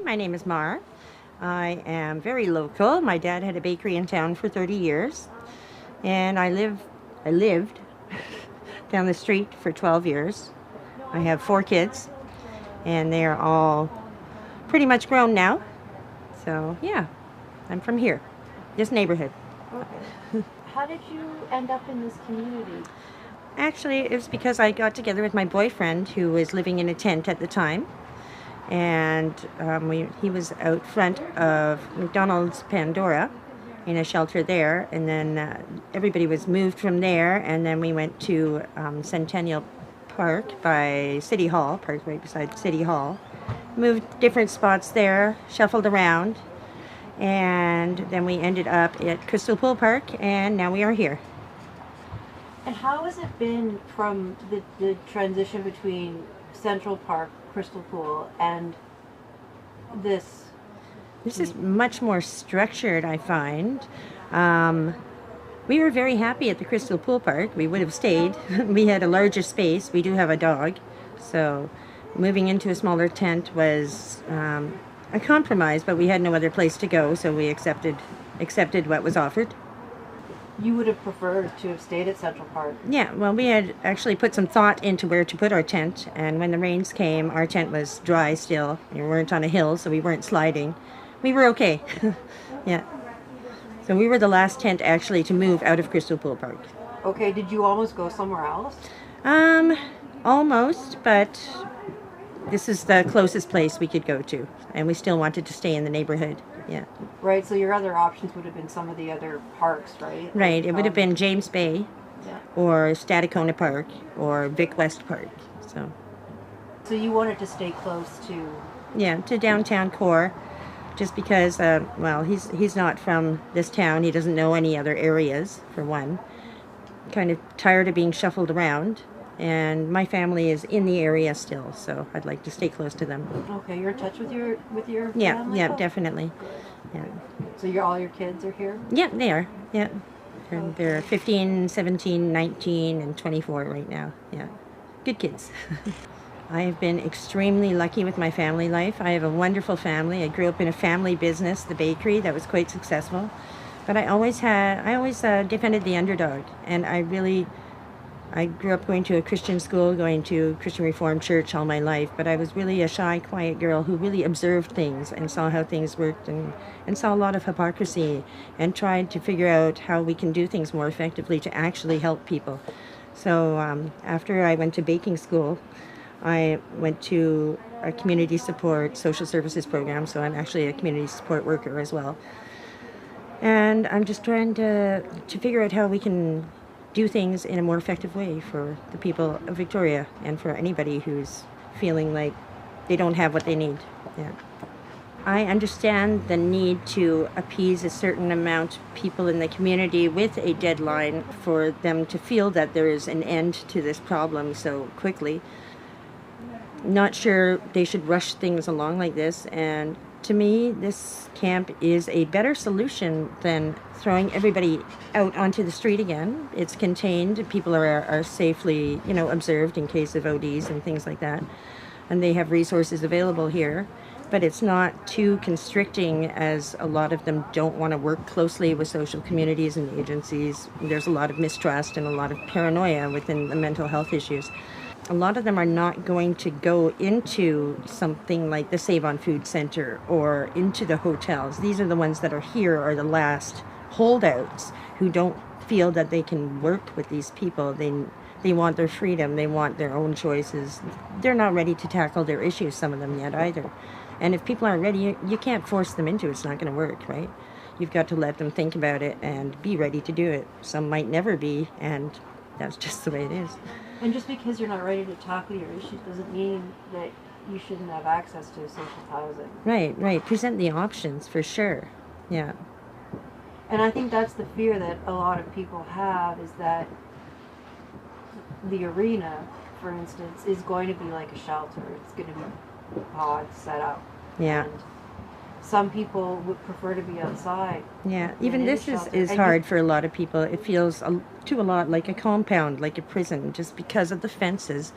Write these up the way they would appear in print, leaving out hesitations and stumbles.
My name is Mar. I am very local. My dad had a bakery in town for 30 years, and I lived down the street for 12 years. I have 4 kids, and they are all pretty much grown now. So, yeah, I'm from here, this neighborhood. Okay. How did you end up in this community? Actually, it was because I got together with my boyfriend, who was living in a tent at the time. And he was out front of McDonald's Pandora in a shelter there, and then everybody was moved from there, and then we went to Centennial Park by City Hall, park right beside City Hall, moved different spots there, shuffled around, and then we ended up at Crystal Pool Park, and now we are here. And how has it been from the transition between Central Park, Crystal Pool, and this? This is much more structured, I find. We were very happy at the Crystal Pool Park. We would have stayed. We had a larger space. We do have a dog. So moving into a smaller tent was a compromise, but we had no other place to go, so we accepted what was offered. You would have preferred to have stayed at Central Park. Yeah, well, we had actually put some thought into where to put our tent, and when the rains came, our tent was dry still. We weren't on a hill, so we weren't sliding. We were okay. Yeah. So we were the last tent actually to move out of Crystal Pool Park. Okay, did you almost go somewhere else? Almost, but this is the closest place we could go to, and we still wanted to stay in the neighborhood. Yeah. Right, so your other options would have been some of the other parks, right? Right, it would have been James Bay, yeah, or Stadacona Park, or Vic West Park. So you wanted to stay close to... Yeah, to downtown core, just because, well, he's not from this town. He doesn't know any other areas, for one. Kind of tired of being shuffled around. And my family is in the area still, so I'd like to stay close to them. Okay, you're in touch with your Yeah, family? yeah, definitely. Yeah. So all your kids are here? Yeah, they are. Yeah. They're 15, 17, 19, and 24 right now. Yeah. Good kids. I've been extremely lucky with my family life. I have a wonderful family. I grew up in a family business, the bakery, that was quite successful. But I always defended the underdog, and I grew up going to a Christian school, going to Christian Reformed Church all my life, but I was really a shy, quiet girl who really observed things and saw how things worked and saw a lot of hypocrisy and tried to figure out how we can do things more effectively to actually help people. So after I went to baking school, I went to a community support social services program, so I'm actually a community support worker as well. And I'm just trying to figure out how we can do things in a more effective way for the people of Victoria and for anybody who's feeling like they don't have what they need. Yeah. I understand the need to appease a certain amount of people in the community with a deadline for them to feel that there is an end to this problem so quickly. Not sure they should rush things along like this, and to me, this camp is a better solution than throwing everybody out onto the street again. It's contained. People are safely, observed in case of ODs and things like that. And they have resources available here. But it's not too constricting, as a lot of them don't want to work closely with social communities and agencies. There's a lot of mistrust and a lot of paranoia within the mental health issues. A lot of them are not going to go into something like the Save on Food Center or into the hotels. These are the ones that are here, are the last holdouts who don't feel that they can work with these people. They want their freedom. They want their own choices. They're not ready to tackle their issues, some of them, yet either. And if people aren't ready, you can't force them into it. It's not going to work, right? You've got to let them think about it and be ready to do it. Some might never be, and that's just the way it is. And just because you're not ready to tackle your issues doesn't mean that you shouldn't have access to social housing. Right. Present the options, for sure. Yeah. And I think that's the fear that a lot of people have, is that the arena, for instance, is going to be like a shelter. It's going to be pods set up. Yeah. And some people would prefer to be outside. Yeah, than even in a this shelter. is And hard for a lot of people. It feels a lot like a compound, like a prison, just because of the fences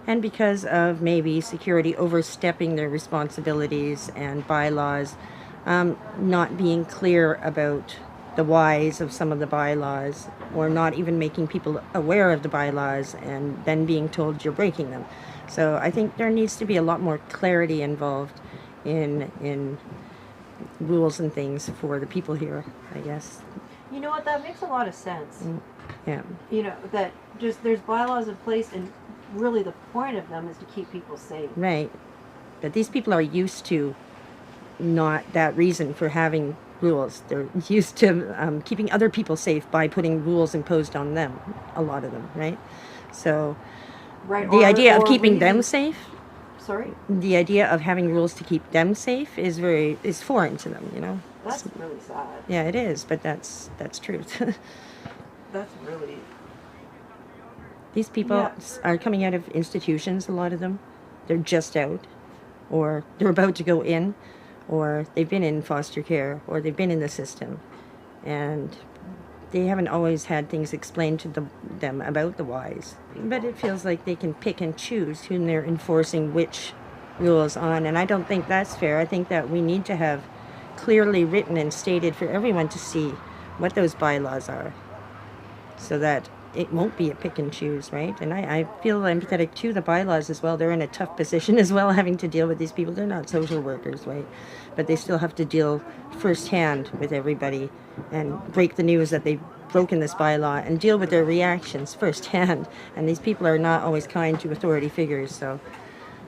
and because of maybe security overstepping their responsibilities and bylaws, not being clear about the whys of some of the bylaws, or not even making people aware of the bylaws and then being told you're breaking them. So I think there needs to be a lot more clarity involved in rules and things for the people here, I guess. You know what? That makes a lot of sense. Yeah. You know, that just there's bylaws in place, and really the point of them is to keep people safe. Right. But these people are used to not that reason for having rules. They're used to keeping other people safe by putting rules imposed on them, a lot of them, right? So Right. the idea of or keeping them reasons- safe, Sorry? the idea of having rules to keep them safe is foreign to them, you know? That's really sad. Yeah, it is, but that's truth. That's really. These people Yeah. are coming out of institutions, a lot of them. They're just out, or they're about to go in, or they've been in foster care, or they've been in the system. And they haven't always had things explained to them about the whys. But it feels like they can pick and choose whom they're enforcing which rules on. And I don't think that's fair. I think that we need to have clearly written and stated for everyone to see what those bylaws are, so that it won't be a pick and choose, right? And I feel empathetic to the bylaws as well. They're in a tough position as well, having to deal with these people. They're not social workers, right? But they still have to deal firsthand with everybody and break the news that they've broken this bylaw and deal with their reactions firsthand. And these people are not always kind to authority figures, so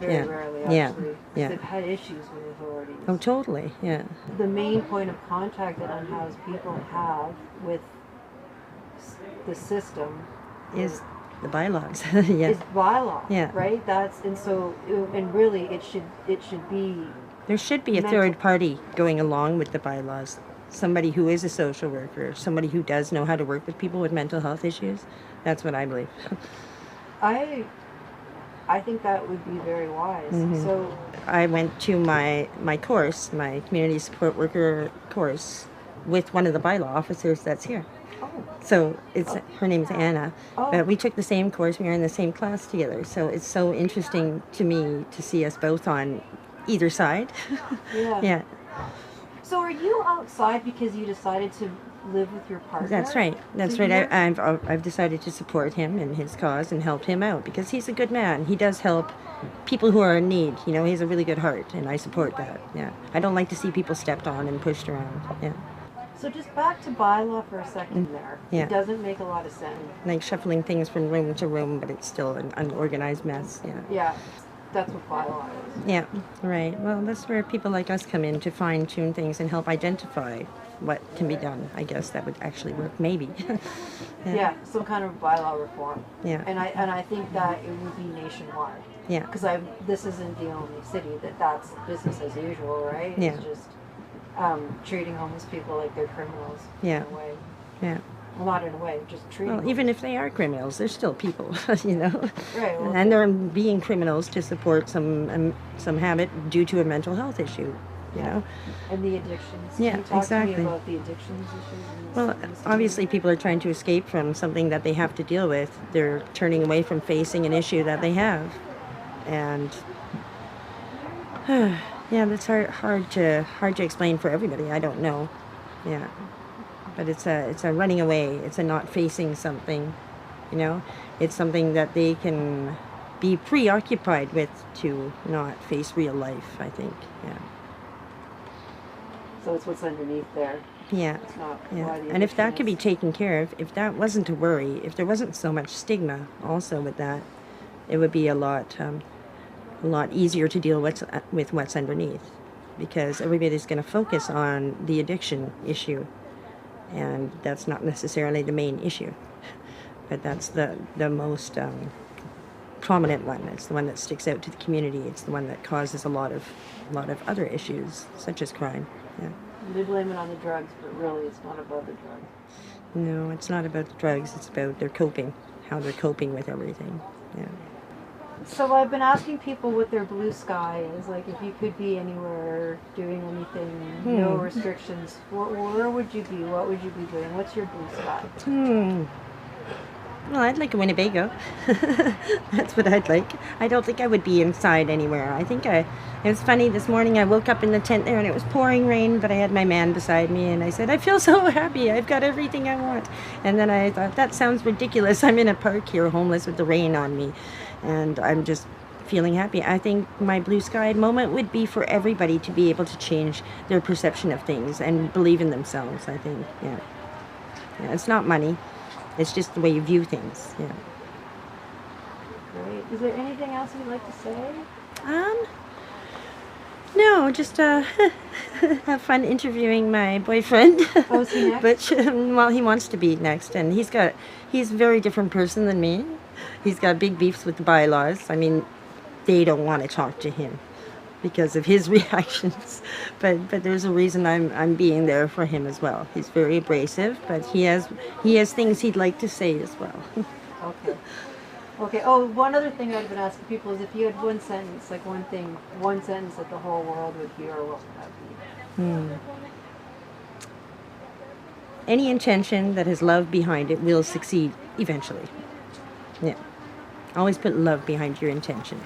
Very yeah. rarely, Yeah. actually. Yeah. They've had issues with authorities. oh, totally, yeah. The main point of contact that unhoused people have with the system Is the bylaws, yeah. is bylaw, Yeah. right? That's and so and really it should be There should be a mental- third party going along with the bylaws. Somebody who is a social worker, somebody who does know how to work with people with mental health issues. That's what I believe. I think that would be very wise. Mhm. So I went to my course, my community support worker course, with one of the bylaw officers that's here. oh, So her name's Anna. Oh. But we took the same course. We were in the same class together. So it's so interesting to me to see us both on either side. yeah. Yeah, So are you outside because you decided to live with your partner? that's right. That's So right. you're- I've decided to support him in his cause and help him out because he's a good man. He does help people who are in need. You know, he has a really good heart, and I support that. Yeah, I don't like to see people stepped on and pushed around. Yeah, So just back to bylaw for a second there. Yeah. It doesn't make a lot of sense. like shuffling things from room to room, but it's still an unorganized mess. Yeah. Yeah. That's what bylaw is. Yeah, right. Well, that's where people like us come in to fine tune things and help identify what can be done. I guess that would actually work, maybe. Yeah, some kind of bylaw reform. Yeah. And I think that it would be nationwide. Yeah. Because this isn't the only city that's business as usual, right? Yeah. It's just treating homeless people like they're criminals. Yeah. In a way. Yeah. Well, not in a way, just treating. Well, even if they are criminals, they're still people, you know. Right. Well, And they're being criminals to support some habit due to a mental health issue, you know. and the addictions. Yeah, Can you talk exactly. to me about the addictions issues? in this- Well, in this obviously, community? people are trying to escape from something that they have to deal with. They're turning away from facing an issue that they have, and yeah, that's hard to explain for everybody. I don't know, yeah, but it's a running away. It's a not facing something, you know. It's something that they can be preoccupied with to not face real life. I think, yeah. So it's what's underneath there. Yeah. It's not Yeah. why the And if that addiction could be is- taken care of, if that wasn't a worry, if there wasn't so much stigma also with that, it would be a lot easier to deal with what's underneath, because everybody's going to focus on the addiction issue, and that's not necessarily the main issue, but that's the most prominent one. It's the one that sticks out to the community. It's the one that causes a lot of other issues, such as crime. Yeah. They blame it on the drugs, but really it's not about the drugs. No, it's not about the drugs. It's about their coping, how they're coping with everything. Yeah. So I've been asking people what their blue sky is, like if you could be anywhere doing anything, no restrictions, where would you be? What would you be doing? What's your blue sky? Well, I'd like a Winnebago. That's what I'd like. I don't think I would be inside anywhere. It was funny, this morning I woke up in the tent there and it was pouring rain, but I had my man beside me and I said, I feel so happy. I've got everything I want. And then I thought, that sounds ridiculous. I'm in a park here, homeless with the rain on me. And I'm just feeling happy. I think my blue sky moment would be for everybody to be able to change their perception of things and believe in themselves, I think. Yeah, it's not money. It's just the way you view things. Yeah. Great. Is there anything else you'd like to say? No, just have fun interviewing my boyfriend. Oh, is he next? Butch, well, he wants to be next, and he's a very different person than me. He's got big beefs with the bylaws. I mean, they don't want to talk to him because of his reactions. But there's a reason I'm being there for him as well. He's very abrasive, but he has things he'd like to say as well. Okay. Okay. Oh, one other thing I've been asking people is if you had one sentence, like one sentence that the whole world would hear, what would that be? Any intention that has love behind it will succeed eventually. Yeah. Always put love behind your intention.